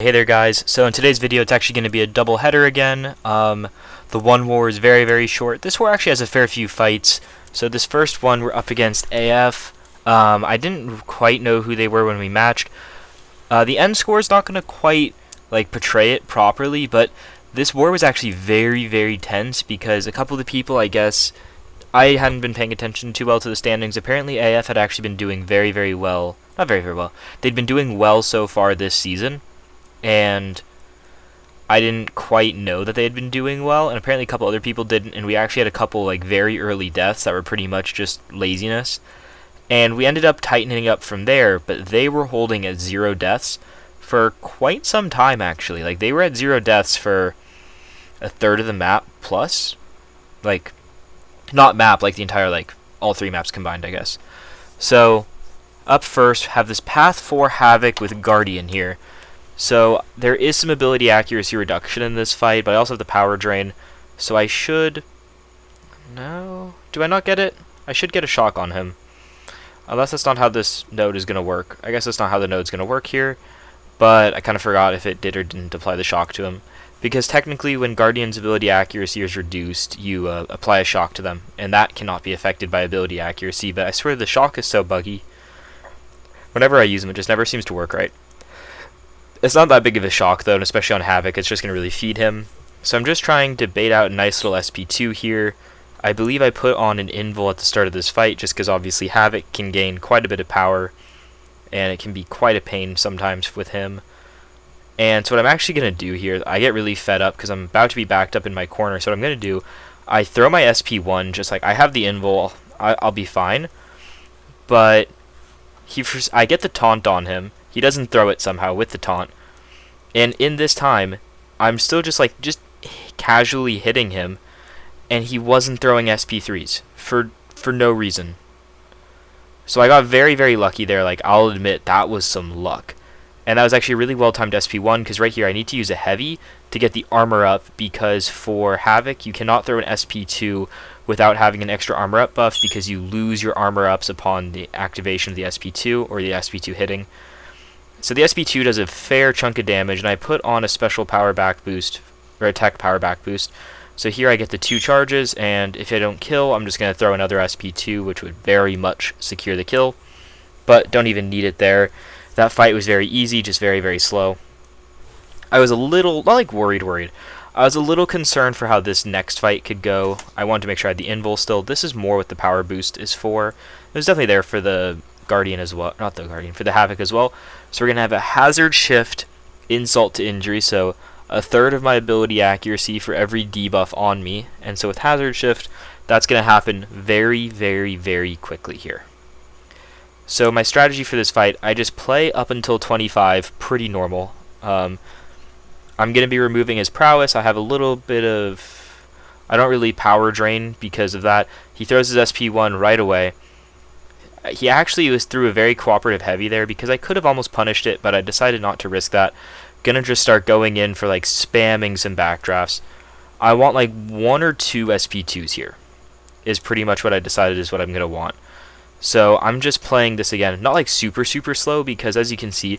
Hey there guys, so in today's video it's actually going to be a double header again. The one war is very short. This war actually has a fair few fights. So this first one we're up against AF. I didn't quite know who they were when we matched. The end score is not going to quite portray it properly, but this war was actually very tense because a couple of the people, I guess, I hadn't been paying attention too well to the standings. Apparently AF had actually been doing very well. Not very well. They'd been doing well so far this season. And I didn't quite know that they had been doing well, and apparently a couple other people didn't, and we actually had a couple very early deaths that were pretty much just laziness, and we ended up tightening up from there. But they were holding at 0 deaths for quite some time actually. They were at 0 deaths for a third of the map plus, not map, the entire all 3 maps combined, I guess. So up first, have this path 4 Havoc with Guardian here. So there is some ability accuracy reduction in this fight, but I also have the power drain, so I should... No? Do I not get it? I should get a shock on him. Unless that's not how this node is going to work. I guess that's not how the node's going to work here, but I kind of forgot if it did or didn't apply the shock to him. Because technically when Guardian's ability accuracy is reduced, you apply a shock to them, and that cannot be affected by ability accuracy, but I swear the shock is so buggy. Whenever I use them, it just never seems to work right. It's not that big of a shock though, and especially on Havoc, it's just going to really feed him. So I'm just trying to bait out a nice little SP2 here. I believe I put on an invul at the start of this fight, just because obviously Havoc can gain quite a bit of power, and it can be quite a pain sometimes with him. And so what I'm actually going to do here, I get really fed up because I'm about to be backed up in my corner, so what I'm going to do, I throw my SP1, just I have the invul, I'll be fine, but I get the taunt on him. He doesn't throw it somehow with the taunt. And in this time, I'm still just casually hitting him, and he wasn't throwing SP3s for no reason. So I got very lucky there. I'll admit that was some luck. And that was actually a really well-timed SP1, because right here I need to use a heavy to get the armor up, because for Havoc you cannot throw an SP2 without having an extra armor up buff, because you lose your armor ups upon the activation of the SP2 or the SP2 hitting. So the SP2 does a fair chunk of damage, and I put on a special power back boost, or attack power back boost. So here I get the 2 charges, and if I don't kill, I'm just going to throw another SP2, which would very much secure the kill. But don't even need it there. That fight was very easy, just very slow. I was a little, not worried. I was a little concerned for how this next fight could go. I wanted to make sure I had the invul still. This is more what the power boost is for. It was definitely there for the Guardian as well, not the Guardian, for the Havoc as well. So we're going to have a hazard shift, insult to injury, so a third of my ability accuracy for every debuff on me. And so with hazard shift, that's going to happen very quickly here. So my strategy for this fight, I just play up until 25, pretty normal. I'm going to be removing his prowess. I have a little bit of... I don't really power drain because of that. He throws his SP1 right away. He actually was through a very cooperative heavy there, because I could have almost punished it, but I decided not to risk that. Gonna just start going in for spamming some backdrafts. I want 1 or 2 SP2s here, is pretty much what I decided is what I'm gonna want. So I'm just playing this again, not super slow, because as you can see,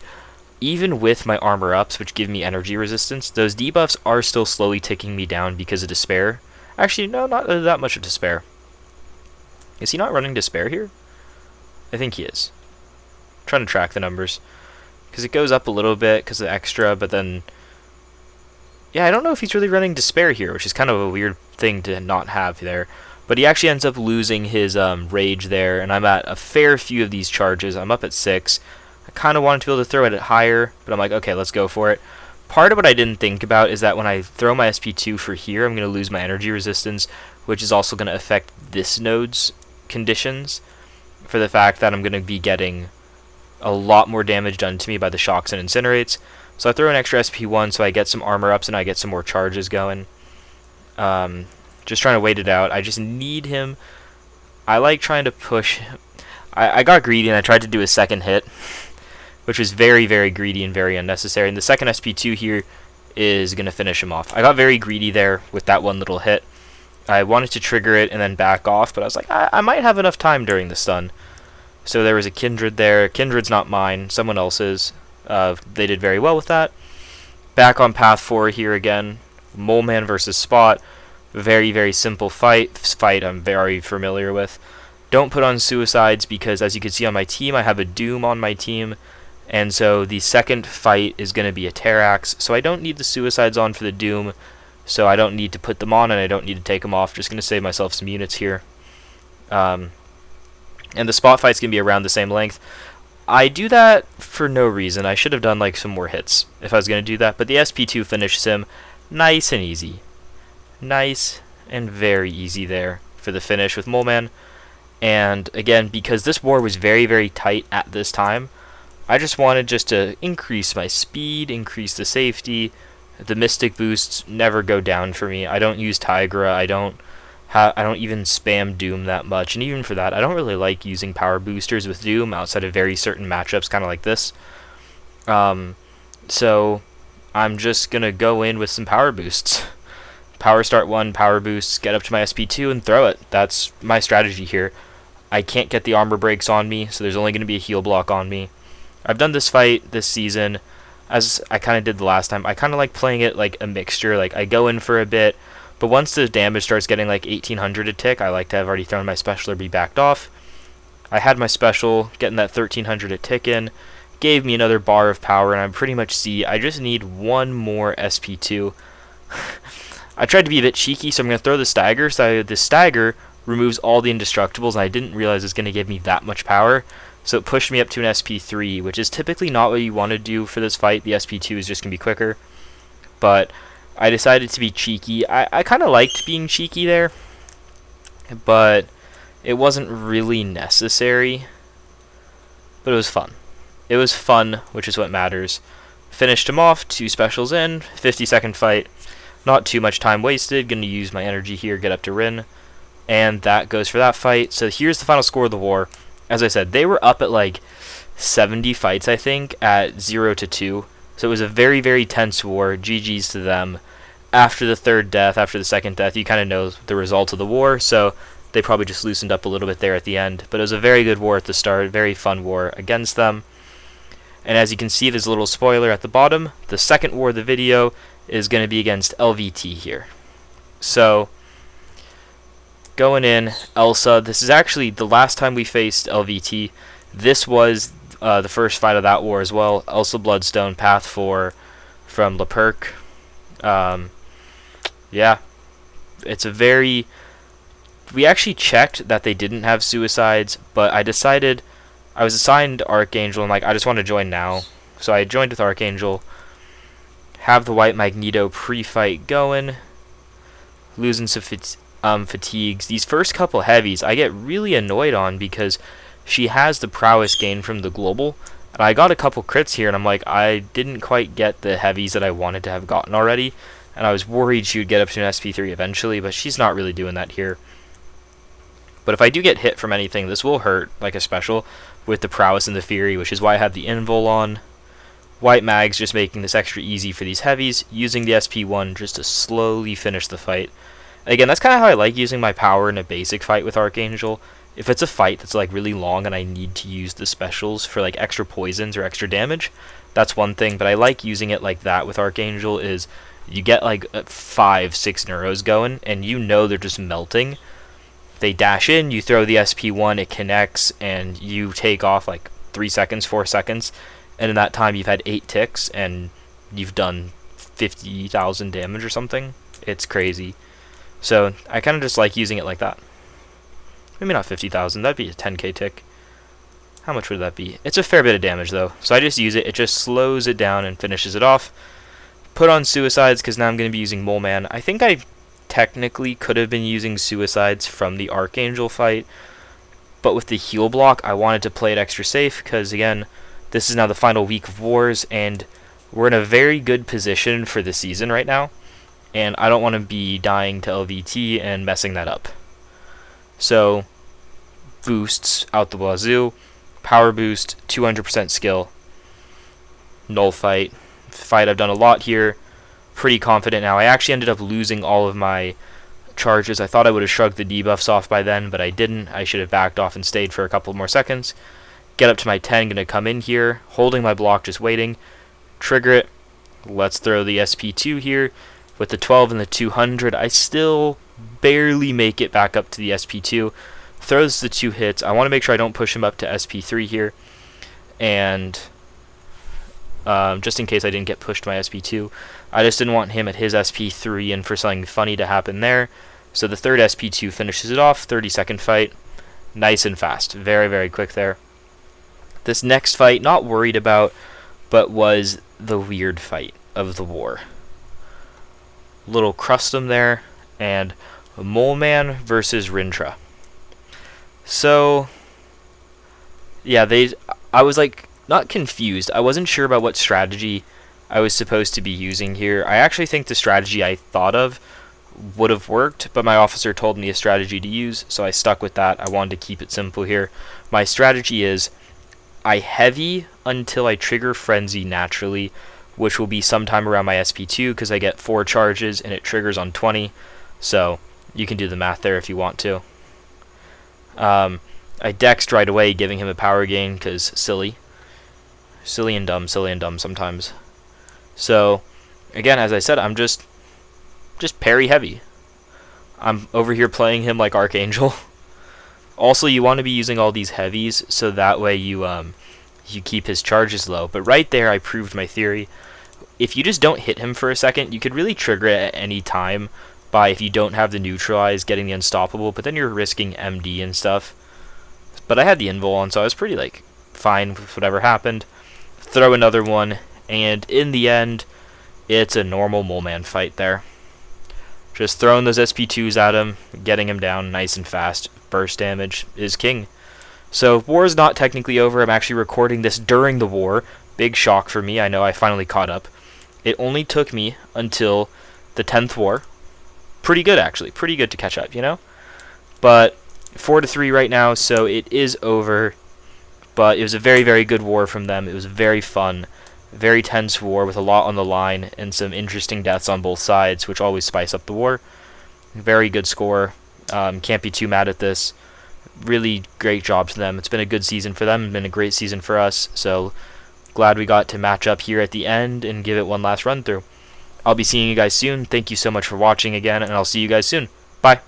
even with my armor ups, which give me energy resistance, those debuffs are still slowly ticking me down because of despair. Actually, no, not that much of despair. Is he not running despair here? I think he is. I'm trying to track the numbers, because it goes up a little bit because of extra, but then... Yeah, I don't know if he's really running despair here, which is kind of a weird thing to not have there. But he actually ends up losing his rage there, and I'm at a fair few of these charges. I'm up at 6. I kind of wanted to be able to throw it at higher, but I'm like, okay, let's go for it. Part of what I didn't think about is that when I throw my SP2 for here, I'm going to lose my energy resistance, which is also going to affect this node's conditions, for the fact that I'm going to be getting a lot more damage done to me by the shocks and incinerates. So I throw an extra SP1 so I get some armor ups and I get some more charges going. Just trying to wait it out. I just need him. I like trying to push. I got greedy and I tried to do a second hit, which was very greedy and very unnecessary. And the second SP2 here is going to finish him off. I got very greedy there with that one little hit. I wanted to trigger it and then back off, but I was like, I might have enough time during the stun. So there was a Kindred there. Kindred's not mine, someone else's. They did very well with that. Back on path 4 here again. Mole Man versus Spot. Very, very simple fight I'm very familiar with. Don't put on suicides because, as you can see on my team, I have a Doom on my team. And so the second fight is going to be a Terrax. So I don't need the suicides on for the Doom. So I don't need to put them on and I don't need to take them off. Just going to save myself some units here. And the Spot fight's going to be around the same length. I do that for no reason. I should have done like some more hits if I was going to do that. But the SP2 finishes him nice and easy. Nice and very easy there for the finish with Mole Man. And again, because this war was very, very tight at this time, I just wanted to increase my speed, increase the safety. The Mystic boosts never go down for me. I don't use Tigra. I don't even spam Doom that much, and even for that, I don't really like using power boosters with Doom outside of very certain matchups, kind of like this. So I'm just gonna go in with some power boosts. Power start 1, power boosts, get up to my SP2 and throw it. That's my strategy here. I can't get the armor breaks on me, so there's only going to be a heal block on me. I've done this fight this season, as I kind of did the last time. I kind of like playing it like a mixture. Like, I go in for a bit, but once the damage starts getting like 1800 a tick, I like to have already thrown my special or be backed off. I had my special, getting that 1300 a tick in, gave me another bar of power, and I'm pretty much C. I just need one more SP2. I tried to be a bit cheeky, so I'm going to throw the stagger. So the stagger removes all the indestructibles, and I didn't realize it's going to give me that much power. So it pushed me up to an SP3, which is typically not what you want to do for this fight. The SP2 is just going to be quicker. But I decided to be cheeky. I kind of liked being cheeky there, but it wasn't really necessary. But it was fun. It was fun, which is what matters. Finished him off, 2 specials in, 50-second fight. Not too much time wasted. Going to use my energy here, get up to Rin. And that goes for that fight. So here's the final score of the war. As I said, they were up at like 70 fights, I think, at 0-2. So it was a very, very tense war. GG's to them. After the third death, after the second death, you kind of know the result of the war. So they probably just loosened up a little bit there at the end. But it was a very good war at the start. Very fun war against them. And as you can see, there's a little spoiler at the bottom. The second war of the video is going to be against LVT here. So going in, Elsa. This is actually the last time we faced LVT. This was the first fight of that war as well. Elsa Bloodstone, Path 4 from Leperk. Yeah, it's a very... We actually checked that they didn't have suicides, but I decided... I was assigned Archangel, and like I just want to join now. So I joined with Archangel. Have the White Magneto pre-fight going. Losing some fatigues. These first couple heavies I get really annoyed on because she has the prowess gain from the global. And I got a couple crits here, and I'm like, I didn't quite get the heavies that I wanted to have gotten already. And I was worried she would get up to an SP3 eventually, but she's not really doing that here. But if I do get hit from anything, this will hurt, like a special, with the prowess and the fury, which is why I have the invul on. White Mag's just making this extra easy for these heavies, using the SP1 just to slowly finish the fight. Again, that's kind of how I like using my power in a basic fight with Archangel. If it's a fight that's like really long and I need to use the specials for like extra poisons or extra damage, that's one thing, but I like using it like that with Archangel. Is you get like 5-6 neuros going, and you know they're just melting. They dash in, you throw the SP1, it connects, and you take off like 3 seconds, 4 seconds, and in that time you've had 8 ticks, and you've done 50,000 damage or something. It's crazy. So I kind of just like using it like that. Maybe not 50,000, that'd be a 10k tick. How much would that be? It's a fair bit of damage though, so I just use it, it just slows it down and finishes it off. Put on suicides, because now I'm going to be using Mole Man. I think I technically could have been using suicides from the Archangel fight, but with the heal block I wanted to play it extra safe, because again, this is now the final week of wars, and we're in a very good position for the season right now, and I don't want to be dying to LVT and messing that up. So boosts out the wazoo, power boost, 200% skill, null fight I've done a lot here. Pretty confident now. I actually ended up losing all of my charges. I thought I would have shrugged the debuffs off by then, but I didn't. I should have backed off and stayed for a couple more seconds. Get up to my 10, gonna come in here, holding my block, just waiting. Trigger it, Let's throw the SP2 here. With the 12 and the 200, I still barely make it back up to the SP2. Throws the 2 hits. I want to make sure I don't push him up to SP3 here. And just in case I didn't get pushed to my SP2, I just didn't want him at his SP3 and for something funny to happen there. So the third SP2 finishes it off. 30-second fight. Nice and fast. Very, very quick there. This next fight, not worried about, but was the weird fight of the war. Little Crustum there, and Mole Man versus Rintra. So, yeah, I was like, not confused. I wasn't sure about what strategy I was supposed to be using here. I actually think the strategy I thought of would have worked, but my officer told me a strategy to use, so I stuck with that. I wanted to keep it simple here. My strategy is I heavy until I trigger Frenzy naturally, which will be sometime around my SP2 because I get 4 charges and it triggers on 20. So you can do the math there if you want to. I dexed right away, giving him a power gain because silly and dumb sometimes. So again, as I said, I'm just parry heavy. I'm over here playing him like Archangel. Also, you want to be using all these heavies so that way you keep his charges low. But right there, I proved my theory. If you just don't hit him for a second, you could really trigger it at any time by, if you don't have the neutralize, getting the unstoppable, but then you're risking MD and stuff. But I had the invul on, so I was pretty like fine with whatever happened. Throw another one, and in the end, it's a normal Mole Man fight there. Just throwing those SP2s at him, getting him down nice and fast. Burst damage is king. So war's not technically over. I'm actually recording this during the war. Big shock for me. I know I finally caught up. It only took me until the 10th war. Pretty good, actually. Pretty good to catch up, you know? But 4-3 right now, so it is over. But it was a very, very good war from them. It was very fun. Very tense war with a lot on the line and some interesting deaths on both sides, which always spice up the war. Very good score. Can't be too mad at this. Really great job to them. It's been a good season for them. It's been a great season for us. So glad we got to match up here at the end and give it one last run through. I'll be seeing you guys soon. Thank you so much for watching again, and I'll see you guys soon. Bye.